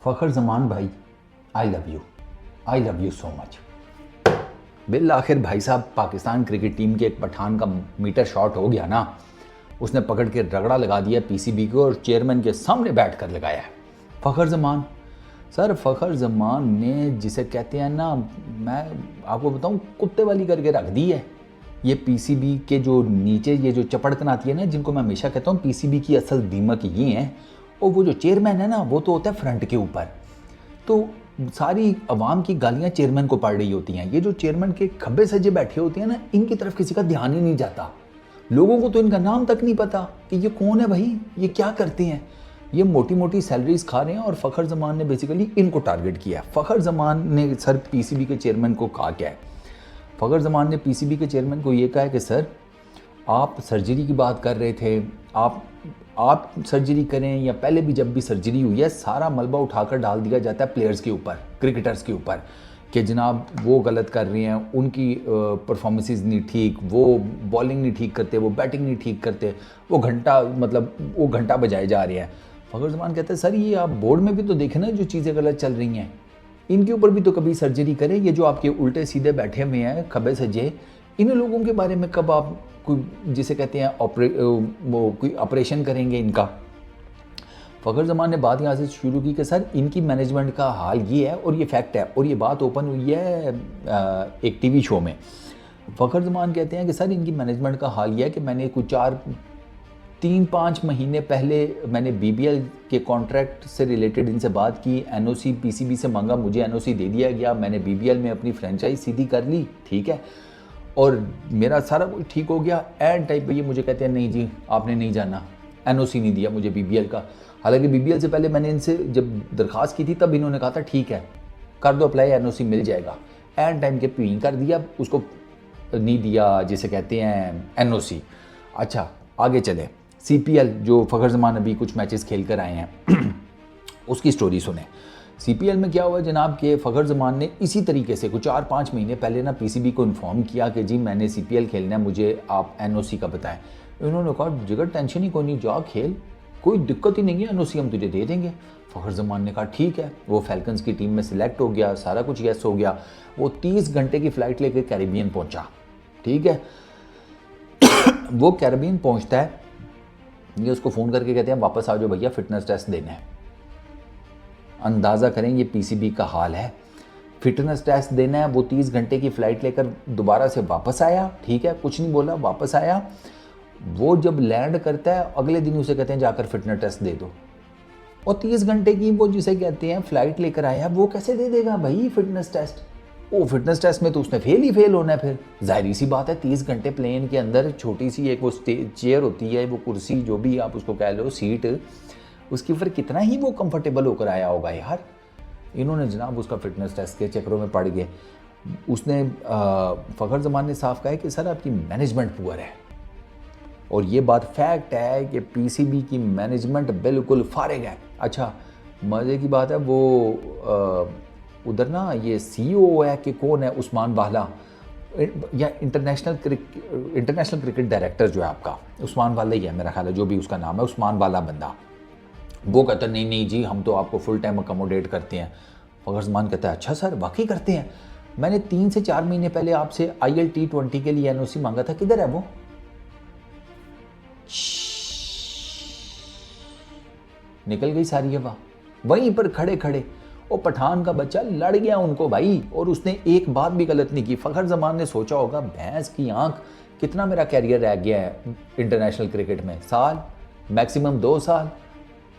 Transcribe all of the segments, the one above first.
फ़खर जमान भाई, आई love you so much. Bill आखिर भाई साहब पाकिस्तान क्रिकेट टीम के एक पठान का मीटर शॉट हो गया ना, उसने पकड़ के रगड़ा लगा दिया पीसीबी को और चेयरमैन के सामने बैठ कर लगाया है। फ़खर जमान सर, फ़खर जमान ने जिसे कहते हैं ना, मैं आपको बताऊं, कुत्ते वाली करके रख दी है। ये पीसीबी के जो नीचे ये जो चपड़कन आती है ना, जिनको मैं हमेशा कहता हूँ पीसीबी की असल दीमक ये हैं, और वो जो चेयरमैन है ना, वो तो होता है फ्रंट के ऊपर। तो सारी अवाम की गालियाँ चेयरमैन को पड़ रही होती हैं। ये जो चेयरमैन के खब्बे सजे बैठे होते हैं ना, इनकी तरफ किसी का ध्यान ही नहीं जाता। लोगों को तो इनका नाम तक नहीं पता कि ये कौन है भाई, ये क्या करते हैं। ये मोटी मोटी सैलरीज खा रहे हैं और फ़खर जमान ने बेसिकली इनको टारगेट किया है। फ़खर जमान ने सर पीसीबी के चेयरमैन को कहा क्या है? फ़खर जमान ने पीसीबी के चेयरमैन को ये कहा है कि सर, आप सर्जरी की बात कर रहे थे, आप सर्जरी करें या पहले भी जब भी सर्जरी हुई है, सारा मलबा उठाकर डाल दिया जाता है प्लेयर्स के ऊपर, क्रिकेटर्स के ऊपर, कि जनाब वो गलत कर रहे हैं, उनकी परफॉर्मेंसेस नहीं ठीक, वो बॉलिंग नहीं ठीक करते, वो बैटिंग नहीं ठीक करते, वो घंटा बजाए जा रहे हैं। फ़खर जमान कहते हैं सर, ये आप बोर्ड में भी तो देखें ना, जो चीज़ें गलत चल रही हैं, इनके ऊपर भी तो कभी सर्जरी करें। ये जो आपके उल्टे सीधे बैठे हुए हैं खब्बे सजे, इन लोगों के बारे में कब आप कोई जिसे कहते हैं कोई ऑपरेशन करेंगे इनका? फ़खर जमान ने बात यहाँ से शुरू की कि सर, इनकी मैनेजमेंट का हाल ये है और ये फैक्ट है, और ये बात ओपन हुई है एक टीवी शो में। फ़खर जमान कहते हैं कि सर, इनकी मैनेजमेंट का हाल ये है कि मैंने कुछ 3-5 महीने पहले मैंने बीबीएल के कॉन्ट्रैक्ट से रिलेटेड इनसे बात की, एनओसी पीसीबी से मांगा, मुझे एनओसी दे दिया गया, मैंने बीबीएल में अपनी फ्रेंचाइज सीधी कर ली, ठीक है, और मेरा सारा कुछ ठीक हो गया। एंड टाइप पे ये मुझे कहते हैं नहीं जी, आपने नहीं जाना, एनओसी नहीं दिया मुझे बीबीएल का। हालांकि बीबीएल से पहले मैंने इनसे जब दरख्वास्त की थी, तब इन्होंने कहा था ठीक है, कर दो अप्लाई, एनओसी मिल जाएगा। एंड टाइम के पी कर दिया, उसको नहीं दिया जिसे कहते हैं एनओसी। अच्छा, आगे चले। सीपीएल जो फ़खर जमान अभी कुछ मैचेस खेल कर आए हैं उसकी स्टोरी सुने। सीपीएल में क्या हुआ जनाब के फ़खर जमान ने इसी तरीके से कुछ 4-5 महीने पहले ना पीसीबी को इन्फॉर्म किया कि जी मैंने सीपीएल खेलना है, मुझे आप एनओसी का बताएं। इन्होंने कहा जिगर टेंशन ही कोई नहीं, जा खेल, कोई दिक्कत ही नहीं है, एनओसी हम तुझे दे देंगे। फ़खर जमान ने कहा ठीक है। वो फैल्कन्स की टीम में सिलेक्ट हो गया, सारा कुछ यस हो गया। वो 30 घंटे की फ़्लाइट लेकर कैरेबियन पहुँचा, ठीक है। वो कैरेबियन पहुँचता है, ये उसको फ़ोन करके कहते हैं वापस आ जाओ भैया, फिटनेस टेस्ट देना है। अंदाज़ा करें ये पीसीबी का हाल है, फिटनेस टेस्ट देना है। वो 30 घंटे की फ़्लाइट लेकर दोबारा से वापस आया, ठीक है, कुछ नहीं बोला, वापस आया। वो जब लैंड करता है, अगले दिन उसे कहते हैं जाकर फिटनेस टेस्ट दे दो। और 30 घंटे की वो जिसे कहते हैं फ़्लाइट लेकर आया, वो कैसे दे देगा भाई फिटनेस टेस्ट? वो फिटनेस टेस्ट में तो उसने फेल होना है। फिर जाहिर सी बात है, 30 घंटे प्लेन के अंदर छोटी सी एक वो चेयर होती है, वो कुर्सी जो भी आप उसको कह लो, सीट, उसके ऊपर कितना ही वो कंफर्टेबल होकर आया होगा यार। इन्होंने जनाब उसका फिटनेस टेस्ट के चक्करों में पड़ गए। उसने फ़खर जमान ने साफ कहा है कि सर आपकी मैनेजमेंट पुअर है, और ये बात फैक्ट है कि पीसीबी की मैनेजमेंट बिल्कुल फारिग है। अच्छा, मज़े की बात है, वो उधर ना ये सीईओ है कि कौन है, उस्मान वाला, या इंटरनेशनल क्रिकेट डायरेक्टर जो है आपका, उस्मान वाला ही है मेरा ख्याल है, जो भी उसका नाम है, उस्मान वाला बंदा। वो कहता है नहीं जी, हम तो आपको फुल टाइम अकोमोडेट करते हैं। फ़खर जमान कहता है अच्छा सर, वाकई करते हैं। मैंने 3 से 4 महीने पहले आपसे IL T20 के लिए एनओसी मांगा था, किधर है वो? निकल गई सारी हवा। वहीं पर खड़े खड़े वो पठान का बच्चा लड़ गया उनको भाई, और उसने एक बात भी गलत नहीं की। फ़खर जमान ने सोचा होगा भैंस की आंख, कितना मेरा कैरियर रह गया है इंटरनेशनल क्रिकेट में, साल, मैक्सिमम 2 साल,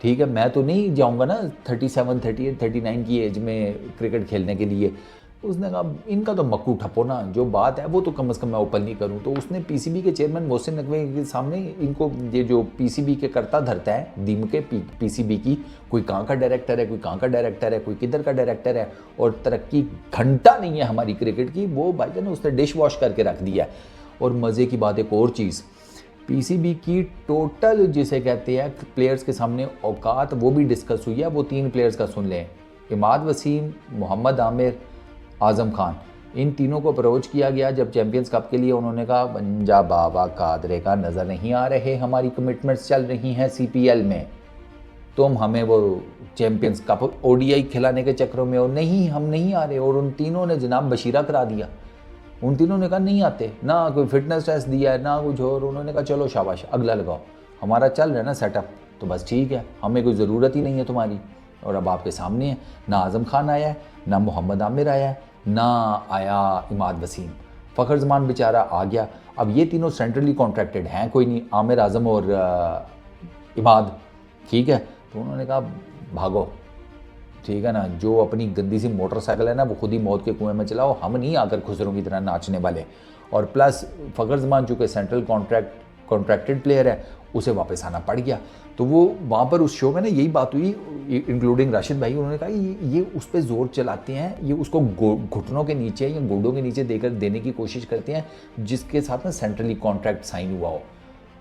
ठीक है, मैं तो नहीं जाऊंगा ना 37, 38, 39 की एज में क्रिकेट खेलने के लिए। उसने कहा इनका तो मक्कू ठप्पो ना, जो बात है वो तो कम से कम मैं ओपन नहीं करूं। तो उसने पीसीबी के चेयरमैन मोहसिन नकवी के सामने इनको, ये जो पीसीबी के करता धरता है दीम के पीसीबी की, कोई कहाँ का डायरेक्टर है, कोई कहाँ का डायरेक्टर है, कोई किधर का डायरेक्टर है, और तरक्की घंटा नहीं है हमारी क्रिकेट की, वो भाई ने उसने डिश वॉश करके रख दिया। और मज़े की बात एक और चीज़, पीसीबी की टोटल जिसे कहते हैं प्लेयर्स के सामने औकात, वो भी डिस्कस हुई है। वो 3 प्लेयर्स का सुन लें, इमाद वसीम, मोहम्मद आमिर, आज़म खान, इन तीनों को अप्रोच किया गया जब चैंपियंस कप के लिए। उन्होंने कहा पंजा बाबा कादरे का नज़र नहीं आ रहे, हमारी कमिटमेंट्स चल रही हैं सीपीएल में। तुम हमें वो चैंपियंस कप ओडीआई खिलाने के चक्करों में हो, नहीं हम नहीं आ रहे। और उन तीनों ने जनाब बशीरा करा दिया। उन तीनों ने कहा नहीं आते, ना कोई फिटनेस टेस्ट दिया है ना कुछ और। उन्होंने कहा चलो शाबाश अगला लगाओ, हमारा चल रहा है ना सेटअप, तो बस ठीक है, हमें कोई ज़रूरत ही नहीं है तुम्हारी। और अब आपके सामने है, ना आज़म खान आया है, ना मोहम्मद आमिर आया है, ना आया इमाद वसीम। फ़खर जमान बेचारा आ गया। अब ये तीनों सेंट्रली कॉन्ट्रैक्टेड हैं, कोई नहीं, आमिर, आज़म और इमाद, ठीक है। तो उन्होंने कहा भागो, ठीक है ना, जो अपनी गंदी सी मोटरसाइकिल है ना वो खुद ही मौत के कुएं में चलाओ, हम नहीं आकर खुसरों की तरह नाचने वाले। और प्लस फ़खर जमान चूँकि सेंट्रल कॉन्ट्रैक्टेड प्लेयर है, उसे वापस आना पड़ गया। तो वो वहाँ पर उस शो में ना यही बात हुई, इंक्लूडिंग राशिद भाई। उन्होंने कहा ये उस पर ज़ोर चलाते हैं, ये उसको घुटनों के नीचे या गोडों के नीचे देकर देने की कोशिश करते हैं जिसके साथ ना सेंट्रली कॉन्ट्रैक्ट साइन हुआ हो।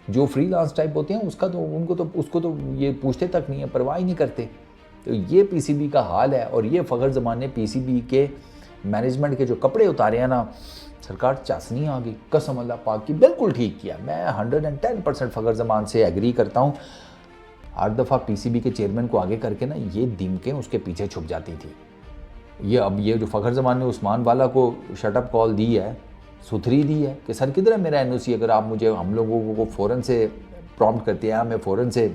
जो फ्रीलांस टाइप होते हैं उसका तो उसको तो ये पूछते तक नहीं है, परवाह ही नहीं करते। तो ये पीसीबी का हाल है। और ये फ़खर जमान ने पीसीबी के मैनेजमेंट के जो कपड़े उतारे हैं ना, सरकार चासनी आ गई, कसम अल्लाह पाक की, बिल्कुल ठीक किया। मैं 110% फ़खर जमान से एग्री करता हूँ। हर दफ़ा पीसीबी के चेयरमैन को आगे करके ना ये दीमकें उसके पीछे छुप जाती थी। ये अब ये जो फ़खर जमान ने उस्मान वाला को शटअप कॉल दी है, सुथरी दी है कि सर किधर है मेरा एनओसी, अगर आप मुझे, हम लोगों को फ़ौरन से प्रॉम्प्ट करते हैं, हमें फ़ौरन से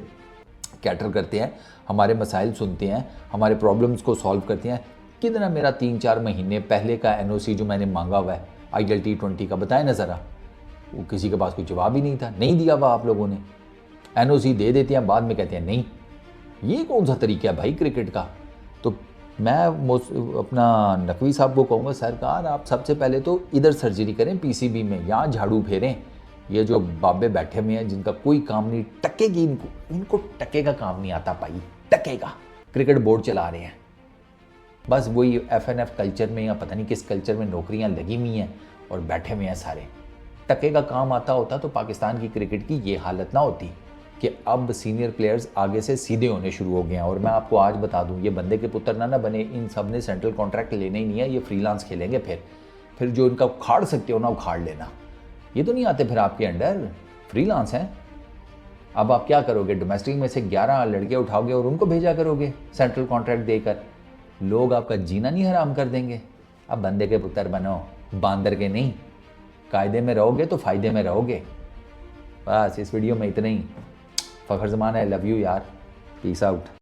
कैटर करते हैं, हमारे मसाइल सुनते हैं, हमारे प्रॉब्लम्स को सॉल्व करते हैं, किधर है मेरा 3-4 महीने पहले का एनओसी जो मैंने मांगा हुआ है IL T20 का, बताएं ना ज़रा। वो किसी के पास कोई जवाब ही नहीं था, नहीं दिया हुआ आप लोगों ने। एनओसी दे देते हैं, बाद में कहते हैं नहीं। ये कौन सा तरीका है भाई क्रिकेट का। तो मैं अपना नकवी साहब को कहूँगा, सरकार आप सबसे पहले तो इधर सर्जरी करें पीसीबी में, यहाँ झाड़ू फेरें। ये जो बाबे बैठे हुए हैं जिनका कोई काम नहीं, टकेगी इनको टके का काम नहीं आता भाई, टके का। क्रिकेट बोर्ड चला रहे हैं, बस वही FNF कल्चर में या पता नहीं किस कल्चर में नौकरियां लगी हुई हैं और बैठे हुए हैं सारे। टके का काम आता होता तो पाकिस्तान की क्रिकेट की ये हालत ना होती कि अब सीनियर प्लेयर्स आगे से सीधे होने शुरू हो गए हैं। और मैं आपको आज बता दूं, ये बंदे के पुत्र ना बने, इन सब ने सेंट्रल कॉन्ट्रैक्ट लेने ही नहीं है, ये फ्रीलांस खेलेंगे। फिर जो इनका उखाड़ सकते हो ना उखाड़ लेना, ये तो नहीं आते फिर आपके अंडर, फ्रीलांस हैं। अब आप क्या करोगे, डोमेस्टिक में से 11 लड़के उठाओगे और उनको भेजा करोगे सेंट्रल कॉन्ट्रैक्ट देकर, लोग आपका जीना नहीं हराम कर देंगे। अब बंदे के पुत्र बनो, बांदर के नहीं। कायदे में रहोगे तो फ़ायदे में रहोगे। बस इस वीडियो में इतना ही। Fakhar Zaman, I love you यार, पीस आउट।